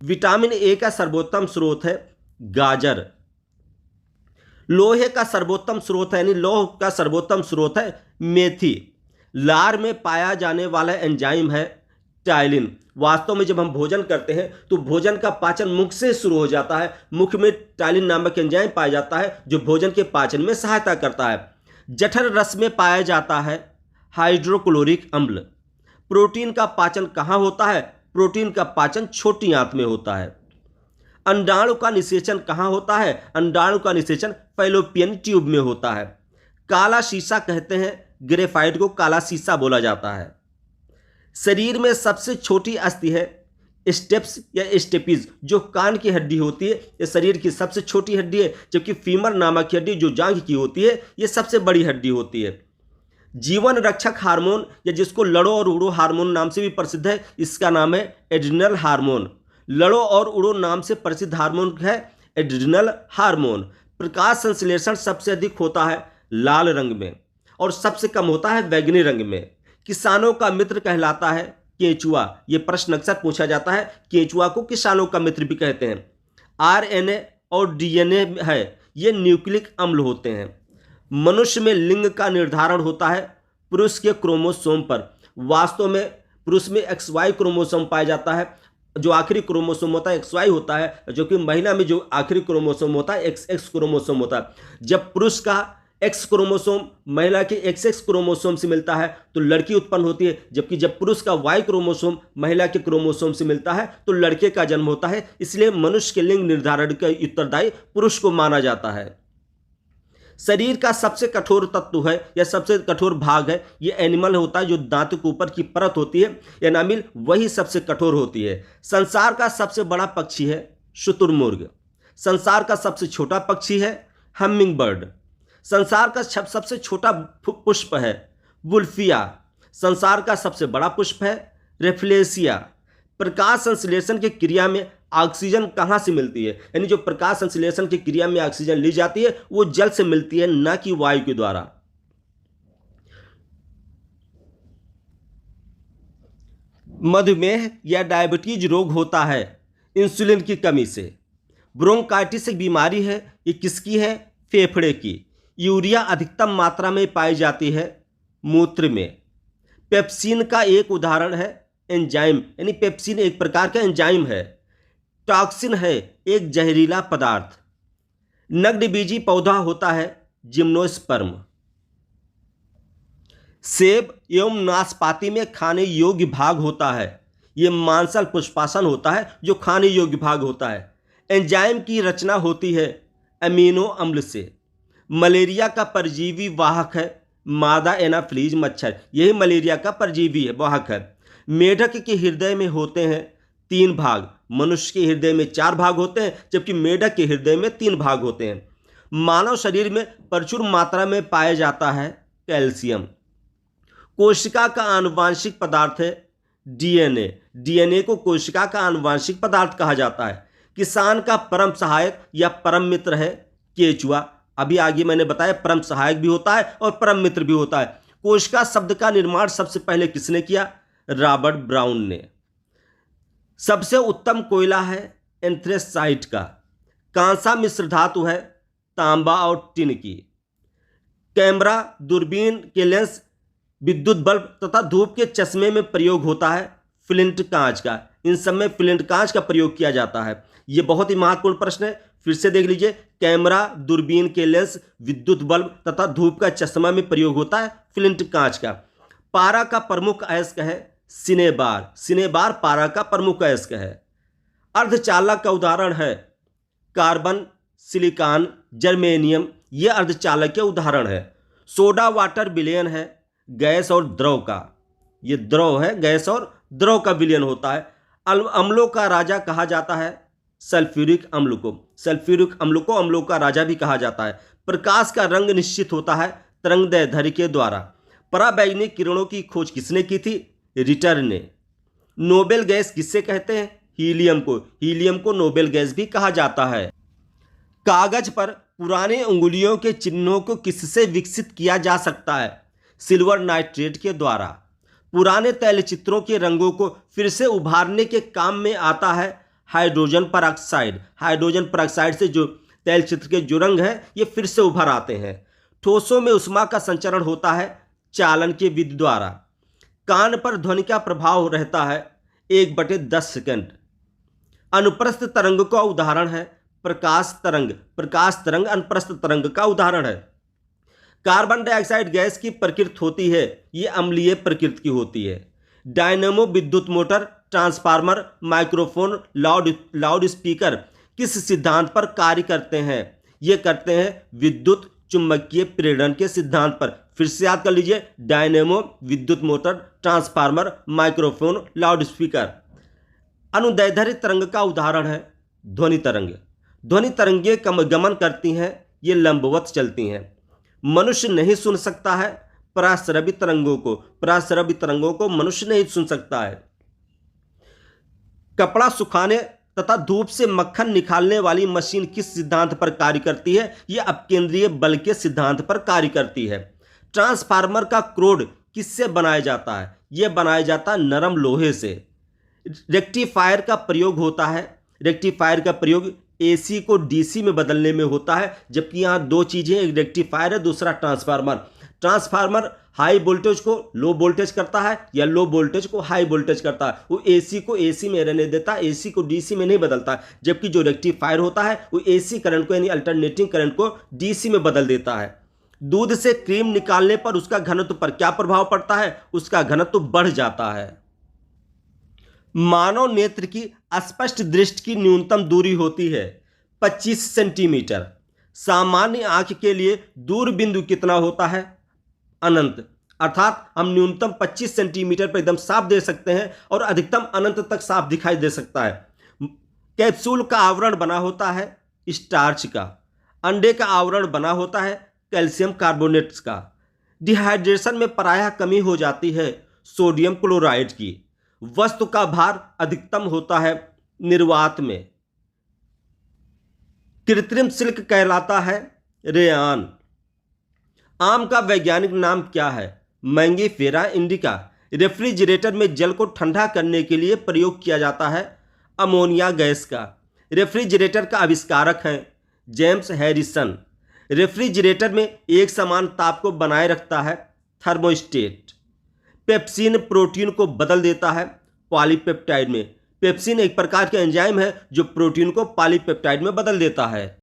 Vitamin A का सर्वोत्तम स्रोत है गाजर। लोहे का सर्वोत्तम स्रोत है यानी लौह का सर्वोत्तम स्रोत है मेथी। लार में पाया जाने वाला एंजाइम है टाइलिन। वास्तव में जब हम भोजन करते हैं तो भोजन का पाचन मुख से शुरू हो जाता है। मुख में टाइलिन नामक एंजाइम पाया जाता है जो भोजन के पाचन में सहायता करता है। जठर रस में पाया जाता है हाइड्रोक्लोरिक अम्ल। प्रोटीन का पाचन कहाँ होता है? प्रोटीन का पाचन छोटी आंत में होता है। अंडाणु का निषेचन कहाँ होता है? अंडाणु का निषेचन फैलोपियन ट्यूब में होता है। काला शीशा कहते हैं ग्रेफाइट को, काला शीशा बोला जाता है। शरीर में सबसे छोटी अस्थि है स्टेप्स या स्टेपीज, जो कान की हड्डी होती है। ये शरीर की सबसे छोटी हड्डी है, जबकि फीमर नामक हड्डी जो जांघ की होती है ये सबसे बड़ी हड्डी होती है। जीवन रक्षक हार्मोन या जिसको लड़ो और उड़ो हार्मोन नाम से भी प्रसिद्ध है, इसका नाम है एड्रिनल हार्मोन। लड़ो और उड़ो नाम से प्रसिद्ध हार्मोन है एड्रिनल हार्मोन। प्रकाश संश्लेषण सबसे अधिक होता है लाल रंग में और सबसे कम होता है बैंगनी रंग में। किसानों का मित्र कहलाता है केंचुआ। ये प्रश्न अक्सर पूछा जाता है, केंचुआ को किसानों का मित्र भी कहते हैं। आरएनए और डीएनए है, ये न्यूक्लिक अम्ल होते हैं। मनुष्य में लिंग का निर्धारण होता है पुरुष के क्रोमोसोम पर। वास्तव में पुरुष में XY क्रोमोसोम पाया जाता है, जो आखिरी क्रोमोसोम होता है XY होता है, जो कि महिला में जो आखिरी क्रोमोसोम होता है XX क्रोमोसोम होता है। जब पुरुष का X क्रोमोसोम महिला के XX क्रोमोसोम से मिलता है तो लड़की उत्पन्न होती है, जबकि जब पुरुष का Y क्रोमोसोम महिला के क्रोमोसोम से मिलता है तो लड़के का जन्म होता है। इसलिए मनुष्य के लिंग निर्धारण का उत्तरदायी पुरुष को माना जाता है। शरीर का सबसे कठोर तत्व है या सबसे कठोर भाग है ये एनिमल होता है, जो दांत के ऊपर की परत होती है एनामिल, वही सबसे कठोर होती है। संसार का सबसे बड़ा पक्षी है शुतुरमुर्ग। संसार का सबसे छोटा पक्षी है हमिंग बर्ड। संसार का सबसे छोटा पुष्प है वुल्फिया। संसार का सबसे बड़ा पुष्प है रेफ्लेसिया। प्रकाश संश्लेषण की क्रिया में ऑक्सीजन कहाँ से मिलती है? यानी जो प्रकाश संश्लेषण की क्रिया में ऑक्सीजन ली जाती है वो जल से मिलती है, न कि वायु के द्वारा। मधुमेह या डायबिटीज रोग होता है इंसुलिन की कमी से। ब्रोंकाइटिस एक बीमारी है, ये किसकी है? फेफड़े की। यूरिया अधिकतम मात्रा में पाई जाती है मूत्र में। पेप्सिन का एक उदाहरण है एंजाइम, यानी पेप्सिन एक प्रकार का एंजाइम है। टॉक्सिन है एक जहरीला पदार्थ। नग्नबीजी पौधा होता है जिम्नोस्पर्म। सेब एवं नाशपाती में खाने योग्य भाग होता है, ये मांसल पुष्पासन होता है जो खाने योग्य भाग होता है। एंजाइम की रचना होती है अमीनो अम्ल से। मलेरिया का परजीवी वाहक है मादा एनाफ्लीज मच्छर, यही मलेरिया का परजीवी है, वाहक है। मेढक के हृदय में होते हैं 3 भाग। मनुष्य के हृदय में 4 भाग होते हैं, जबकि मेढक के हृदय में 3 भाग होते हैं। मानव शरीर में प्रचुर मात्रा में पाया जाता है कैल्शियम। कोशिका का आनुवांशिक पदार्थ है डीएनए। डीएनए को कोशिका का आनुवांशिक पदार्थ कहा जाता है। किसान का परम सहायक या परम मित्र है केंचुआ। अभी आगे मैंने बताया परम सहायक भी होता है और परम मित्र भी होता है। कोशिका शब्द का निर्माण सबसे पहले किसने किया? रॉबर्ट ब्राउन ने। सबसे उत्तम कोयला है एंथ्रेसाइट का। कांसा मिश्र धातु है तांबा और टिन की। कैमरा, दूरबीन के लेंस, विद्युत बल्ब तथा धूप के चश्मे में प्रयोग होता है फ्लिंट कांच का। इन सब में फ्लिंट कांच का प्रयोग किया जाता है। ये बहुत ही महत्वपूर्ण प्रश्न है, फिर से देख लीजिए। कैमरा, दूरबीन के लेंस, विद्युत बल्ब तथा धूप का चश्मा में प्रयोग होता है फ्लिंट कांच का। पारा का प्रमुख अयस्क है सिनेबार। सिनेबार पारा का प्रमुख अयस्क है। अर्धचालक का उदाहरण है कार्बन, सिलिकॉन, जर्मेनियम, ये अर्धचालक के उदाहरण है। सोडा वाटर विलयन है गैस और द्रव का। ये द्रव है, गैस और द्रव का विलयन होता है। अम्लों का राजा कहा जाता है सल्फ्यूरिक अम्ल को। सल्फ्यूरिक अम्ल को अम्लों का राजा भी कहा जाता है। प्रकाश का रंग निश्चित होता है तरंगदैर्ध्य के द्वारा। पराबैंगनी किरणों की खोज किसने की थी? रिटर ने। नोबेल गैस किससे कहते हैं? हीलियम को। हीलियम को नोबेल गैस भी कहा जाता है। कागज पर पुराने उंगलियों के चिन्हों को किससे विकसित किया जा सकता है? सिल्वर नाइट्रेट के द्वारा। पुराने तैलचित्रों के रंगों को फिर से उभारने के काम में आता है हाइड्रोजन पेरोक्साइड से जो तैल चित्र के जो रंग है ये फिर से उभर आते हैं। ठोसों में ऊष्मा का संचरण होता है चालन की विधि द्वारा। कान पर ध्वनि का प्रभाव रहता है 1/10 सेकंड। अनुप्रस्थ तरंग का उदाहरण है प्रकाश तरंग अनुप्रस्थ तरंग का उदाहरण है। कार्बन डाइऑक्साइड गैस की प्रकृति होती है, ये अम्लीय प्रकृति की होती है। डायनेमो, विद्युत motor, transformer, microphone, loud speaker किस सिद्धांत पर कार्य करते हैं? ये करते हैं विद्युत चुंबकीय प्रेरण के सिद्धांत पर। फिर से याद कर लीजिए, डायनेमो, विद्युत motor, transformer, microphone, loud speaker. अनुदैर्ध्य तरंग का उदाहरण है ध्वनि तरंगें गमन करती हैं, ये लंबवत चलती हैं। मनुष्य नहीं सुन सकता है पराश्रवी तरंगों को मनुष्य नहीं सुन सकता है। कपड़ा सुखाने तथा धूप से मक्खन निकालने वाली मशीन किस सिद्धांत पर कार्य करती है? यह अपकेंद्रीय बल के सिद्धांत पर कार्य करती है। ट्रांसफार्मर का क्रोड किससे बनाया जाता है? यह बनाया जाता है नरम लोहे से। रेक्टिफायर का प्रयोग एसी को डीसी में बदलने में होता है, जबकि यहाँ दो चीजें, एक रेक्टिफायर है, दूसरा ट्रांसफार्मर हाई वोल्टेज को लो वोल्टेज करता है या लो वोल्टेज को हाई वोल्टेज करता है। वो एसी को एसी में रहने देता है, एसी को डीसी में नहीं बदलता है। जबकि जो रेक्टिफायर होता है वो एसी करंट को यानी अल्टरनेटिंग करंट को डीसी में बदल देता है। दूध से क्रीम निकालने पर उसका घनत्व पर क्या प्रभाव पड़ता है? उसका घनत्व बढ़ जाता है। मानव नेत्र की स्पष्ट दृष्टि की न्यूनतम दूरी होती है 25 सेंटीमीटर। सामान्य आंख के लिए दूर बिंदु कितना होता है? अनंत। अर्थात हम न्यूनतम 25 सेंटीमीटर पर एकदम साफ दे सकते हैं और अधिकतम अनंत तक साफ दिखाई दे सकता है। कैप्सूल का आवरण बना होता है स्टार्च का। अंडे का आवरण बना होता है कैल्शियम कार्बोनेट्स का। डिहाइड्रेशन में प्रायः कमी हो जाती है सोडियम क्लोराइड की। वस्तु का भार अधिकतम होता है निर्वात में। कृत्रिम सिल्क कहलाता है रेयान। आम का वैज्ञानिक नाम क्या है? Mangifera indica. रेफ्रिजरेटर में जल को ठंडा करने के लिए प्रयोग किया जाता है अमोनिया गैस का। रेफ्रिजरेटर का आविष्कारक है जेम्स हैरिसन। रेफ्रिजरेटर में एक समान ताप को बनाए रखता है थर्मोस्टेट। पेप्सिन प्रोटीन को बदल देता है पॉलीपेप्टाइड में। पेप्सिन एक प्रकार के एंजाइम है जो प्रोटीन को पॉलीपेप्टाइड में बदल देता है।